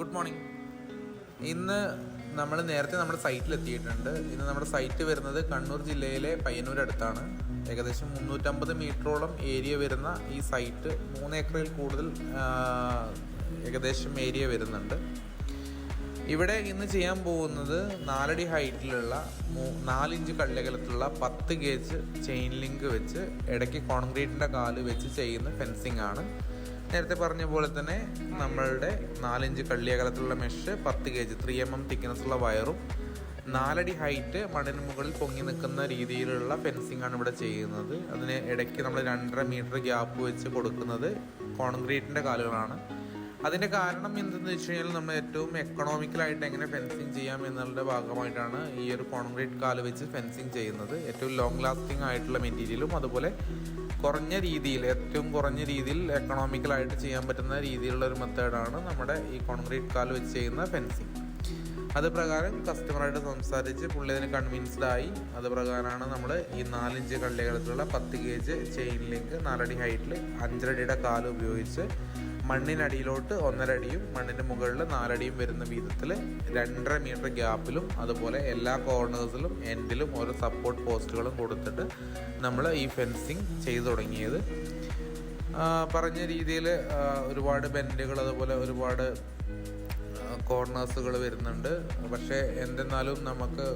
Good morning. ഇന്ന് നമ്മൾ നേരത്തെ നമ്മുടെ സൈറ്റിലെത്തിയിട്ടുണ്ട്. ഇന്ന് നമ്മുടെ സൈറ്റ് വരുന്നത് കണ്ണൂർ ജില്ലയിലെ പയ്യന്നൂരടുത്താണ്. ഏകദേശം 350 മീറ്ററോളം ഏരിയ വരുന്ന ഈ സൈറ്റ് 3 ഏക്കറിൽ കൂടുതൽ ഏകദേശം ഏരിയ വരുന്നുണ്ട്. ഇവിടെ ഇന്ന് ചെയ്യാൻ പോകുന്നത് 4 അടി ഹൈറ്റിലുള്ള 4 ഇഞ്ച് കള്ളിയകലത്തിലുള്ള 10 ഗേജ് ചെയിൻ ലിങ്ക് വെച്ച് ഇടയ്ക്ക് കോൺക്രീറ്റിൻ്റെ കാല് വെച്ച് ചെയ്യുന്ന ഫെൻസിങ് ആണ്. നേരത്തെ പറഞ്ഞ പോലെ തന്നെ നമ്മളുടെ 4 ഇഞ്ച് കള്ളിയകലത്തിലുള്ള മെഷ്, 10 ഗേജ് 3 mm തിക്നെസ്സുള്ള വയറും 4 അടി ഹൈറ്റ് മണ്ണിന് മുകളിൽ പൊങ്ങി നിൽക്കുന്ന രീതിയിലുള്ള ഫെൻസിങ് ആണ് ഇവിടെ ചെയ്യുന്നത്. അതിന് ഇടയ്ക്ക് നമ്മൾ 2.5 മീറ്റർ ഗ്യാപ്പ് വെച്ച് കൊടുക്കുന്നത് കോൺക്രീറ്റിൻ്റെ കാലുകളാണ്. അതിൻ്റെ കാരണം എന്തെന്ന് വെച്ച് കഴിഞ്ഞാൽ നമ്മൾ ഏറ്റവും എക്കണോമിക്കലായിട്ട് എങ്ങനെ ഫെൻസിങ് ചെയ്യാം എന്നുള്ളതിൻ്റെ ഭാഗമായിട്ടാണ് ഈ ഒരു കോൺക്രീറ്റ് കാല് വെച്ച് ഫെൻസിങ് ചെയ്യുന്നത്. ഏറ്റവും ലോങ് ലാസ്റ്റിംഗ് ആയിട്ടുള്ള മെറ്റീരിയലും അതുപോലെ ഏറ്റവും കുറഞ്ഞ രീതിയിൽ എക്കണോമിക്കലായിട്ട് ചെയ്യാൻ പറ്റുന്ന രീതിയിലുള്ള ഒരു മെത്തേഡാണ് നമ്മുടെ ഈ കോൺക്രീറ്റ് കാല് വെച്ച് ചെയ്യുന്ന ഫെൻസിങ്. അത് പ്രകാരം കസ്റ്റമറായിട്ട് സംസാരിച്ച് പുള്ളി അതിന് കൺവിൻസ്ഡ് ആയി. അത് പ്രകാരമാണ് നമ്മൾ ഈ 4 ഇഞ്ച് കള്ളിയകലത്തിലുള്ള 10 ഗേജ് ചെയിൻ ലിങ്ക് 4 അടി ഹൈറ്റിൽ 5 അടിയുടെ കാല് ഉപയോഗിച്ച് മണ്ണിനടിയിലോട്ട് 1.5 അടിയും മണ്ണിൻ്റെ മുകളിൽ 4 അടിയും വരുന്ന വിധത്തിൽ 2.5 മീറ്റർ ഗ്യാപ്പിലും അതുപോലെ എല്ലാ കോർണേഴ്സിലും എൻഡിലും ഓരോ സപ്പോർട്ട് പോസ്റ്റുകളും കൊടുത്തിട്ട് നമ്മൾ ഈ ഫെൻസിങ് ചെയ്തു തുടങ്ങിയത്. പറഞ്ഞ രീതിയിൽ ഒരുപാട് ബെൻഡുകൾ അതുപോലെ ഒരുപാട് കോർണേഴ്സുകൾ വരുന്നുണ്ട്. പക്ഷേ എന്തെന്നാലും നമുക്ക്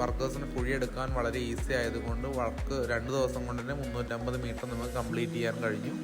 വർക്കേഴ്സിന് കുഴിയെടുക്കാൻ വളരെ ഈസി ആയതുകൊണ്ട് വർക്ക് 2 ദിവസം കൊണ്ട് തന്നെ 350 മീറ്റർ നമുക്ക് കംപ്ലീറ്റ് ചെയ്യാൻ കഴിഞ്ഞു.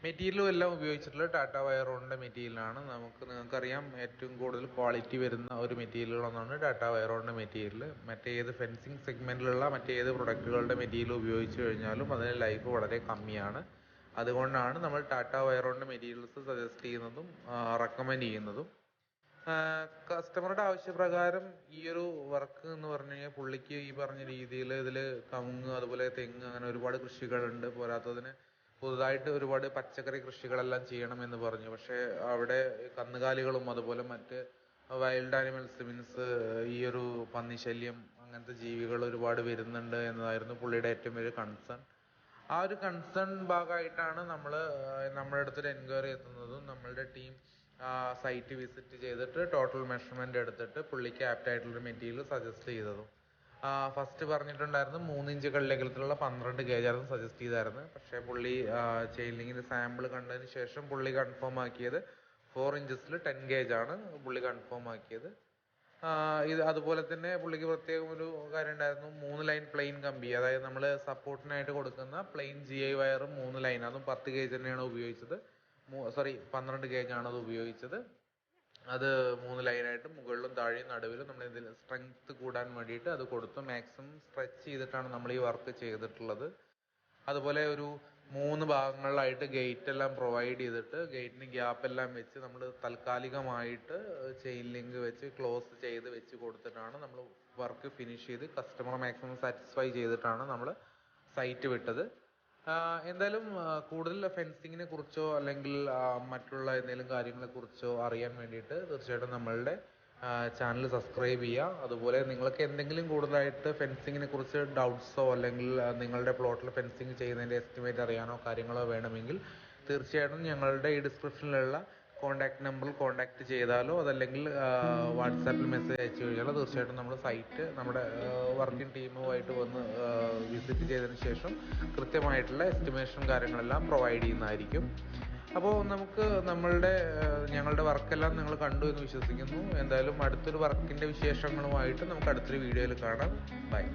മെറ്റീരിയലും എല്ലാം ഉപയോഗിച്ചിട്ടുള്ള ടാറ്റ വയറോണിൻ്റെ മെറ്റീരിയലാണ്. നിങ്ങൾക്കറിയാം ഏറ്റവും കൂടുതൽ ക്വാളിറ്റി വരുന്ന ഒരു മെറ്റീരിയലൊന്നാണ് ടാറ്റ വയറോണിൻ്റെ മെറ്റീരിയൽ. മറ്റേത് ഫെൻസിങ് സെഗ്മെൻറ്റിലുള്ള മറ്റേത് പ്രൊഡക്റ്റുകളുടെ മെറ്റീരിയൽ ഉപയോഗിച്ച് കഴിഞ്ഞാലും അതിന് ലൈഫ് വളരെ കമ്മിയാണ്. അതുകൊണ്ടാണ് നമ്മൾ ടാറ്റ വയറോണിൻ്റെ മെറ്റീരിയൽസ് സജസ്റ്റ് ചെയ്യുന്നതും റെക്കമെൻഡ് ചെയ്യുന്നതും. കസ്റ്റമറുടെ ആവശ്യപ്രകാരം ഈ ഒരു വർക്ക് എന്ന് പറഞ്ഞു കഴിഞ്ഞാൽ പുള്ളിക്ക് ഈ പറഞ്ഞ രീതിയിൽ ഇതിൽ കവുങ്ങ് അതുപോലെ തെങ്ങ് അങ്ങനെ ഒരുപാട് കൃഷികളുണ്ട്. പോരാത്തതിന് പുതുതായിട്ട് ഒരുപാട് പച്ചക്കറി കൃഷികളെല്ലാം ചെയ്യണമെന്ന് പറഞ്ഞു. പക്ഷേ അവിടെ കന്നുകാലികളും അതുപോലെ മറ്റ് വൈൽഡ് ആനിമൽസ് മീൻസ് ഈ ഒരു പന്നിശല്യം അങ്ങനത്തെ ജീവികൾ ഒരുപാട് വരുന്നുണ്ട് എന്നതായിരുന്നു പുള്ളിയുടെ ഏറ്റവും വലിയ കൺസേൺ. ആ ഒരു കൺസേൺ ഭാഗമായിട്ടാണ് നമ്മുടെ അടുത്തൊരു എൻക്വയറി എത്തുന്നതും നമ്മളുടെ ടീം സൈറ്റ് വിസിറ്റ് ചെയ്തിട്ട് ടോട്ടൽ മെഷർമെൻ്റ് എടുത്തിട്ട് പുള്ളിക്ക് ആപ്റ്റ് ആയിട്ടുള്ളൊരു മെറ്റീരിയൽ സജസ്റ്റ് ചെയ്തതും. ഫസ്റ്റ് പറഞ്ഞിട്ടുണ്ടായിരുന്നു 3 ഇഞ്ച് കള്ളിയകലത്തിലുള്ള 12 ഗേജായിരുന്നു സജസ്റ്റ് ചെയ്തായിരുന്നു. പക്ഷേ പുള്ളി ചെയിൻ ലിങ്കിൻ്റെ സാമ്പിൾ കണ്ടതിന് ശേഷം പുള്ളി കൺഫേം ആക്കിയത് 4 ഇഞ്ചസിൽ 10 ഗേജാണ് പുള്ളി കൺഫേം ആക്കിയത്. ഇത് അതുപോലെ തന്നെ പുള്ളിക്ക് പ്രത്യേകം ഒരു കാര്യം ഉണ്ടായിരുന്നു. 3 ലൈൻ പ്ലെയിൻ കമ്പി, അതായത് നമ്മൾ സപ്പോർട്ടിനായിട്ട് കൊടുക്കുന്ന പ്ലെയിൻ GI വയറും 3 ലൈൻ, അതും 10 ഗേജ് തന്നെയാണ് ഉപയോഗിച്ചത്. 12 ഗേജാണ് അത് ഉപയോഗിച്ചത്. അത് 3 ലൈനായിട്ട് മുകളിലും താഴെയും നടുവിലും നമ്മൾ ഇതിൽ സ്ട്രെങ്ത് കൂടാൻ വേണ്ടിയിട്ട് അത് കൊടുത്തു. മാക്സിമം സ്ട്രെച്ച് ചെയ്തിട്ടാണ് നമ്മൾ ഈ വർക്ക് ചെയ്തിട്ടുള്ളത്. അതുപോലെ ഒരു 3 ഭാഗങ്ങളിലായിട്ട് ഗേറ്റ് എല്ലാം പ്രൊവൈഡ് ചെയ്തിട്ട് ഗേറ്റിന് ഗ്യാപ്പ് എല്ലാം വെച്ച് നമ്മൾ താൽക്കാലികമായിട്ട് ചെയിൻ ലിങ്ക് വെച്ച് ക്ലോസ് ചെയ്ത് വെച്ച് കൊടുത്തിട്ടാണ് നമ്മൾ വർക്ക് ഫിനിഷ് ചെയ്ത് കസ്റ്റമറെ മാക്സിമം സാറ്റിസ്ഫൈ ചെയ്തിട്ടാണ് നമ്മൾ സൈറ്റ് വിട്ടത്. എന്തായാലും കൂടുതൽ ഫെൻസിങ്ങിനെ കുറിച്ചോ അല്ലെങ്കിൽ മറ്റുള്ള എന്തെങ്കിലും കാര്യങ്ങളെ കുറിച്ചോ അറിയാൻ വേണ്ടിയിട്ട് തീർച്ചയായിട്ടും നമ്മളുടെ ചാനൽ സബ്സ്ക്രൈബ് ചെയ്യുക. അതുപോലെ നിങ്ങൾക്ക് എന്തെങ്കിലും കൂടുതലായിട്ട് ഫെൻസിങ്ങിനെ കുറിച്ച് ഡൗട്ട്സോ അല്ലെങ്കിൽ നിങ്ങളുടെ പ്ലോട്ടിൽ ഫെൻസിങ് ചെയ്യുന്നതിൻ്റെ എസ്റ്റിമേറ്റ് അറിയാനോ കാര്യങ്ങളോ വേണമെങ്കിൽ തീർച്ചയായിട്ടും ഞങ്ങളുടെ ഈ ഡിസ്ക്രിപ്ഷനിലുള്ള കോൺടാക്ട് നമ്പറിൽ കോൺടാക്ട് ചെയ്താലോ അതല്ലെങ്കിൽ വാട്സാപ്പിൽ മെസ്സേജ് അയച്ചു കഴിഞ്ഞാലോ തീർച്ചയായിട്ടും നമ്മുടെ സൈറ്റ് നമ്മുടെ വർക്കിംഗ് ടീമുമായിട്ട് വന്ന് വിസിറ്റ് ചെയ്തതിന് ശേഷം കൃത്യമായിട്ടുള്ള എസ്റ്റിമേഷൻ കാര്യങ്ങളെല്ലാം പ്രൊവൈഡ് ചെയ്യുന്നതായിരിക്കും. അപ്പോൾ ഞങ്ങളുടെ വർക്കെല്ലാം നിങ്ങൾ കണ്ടു എന്ന് വിശ്വസിക്കുന്നു. എന്തായാലും അടുത്തൊരു വർക്കിൻ്റെ വിശേഷങ്ങളുമായിട്ട് നമുക്ക് അടുത്തൊരു വീഡിയോയിൽ കാണാം. ബൈ.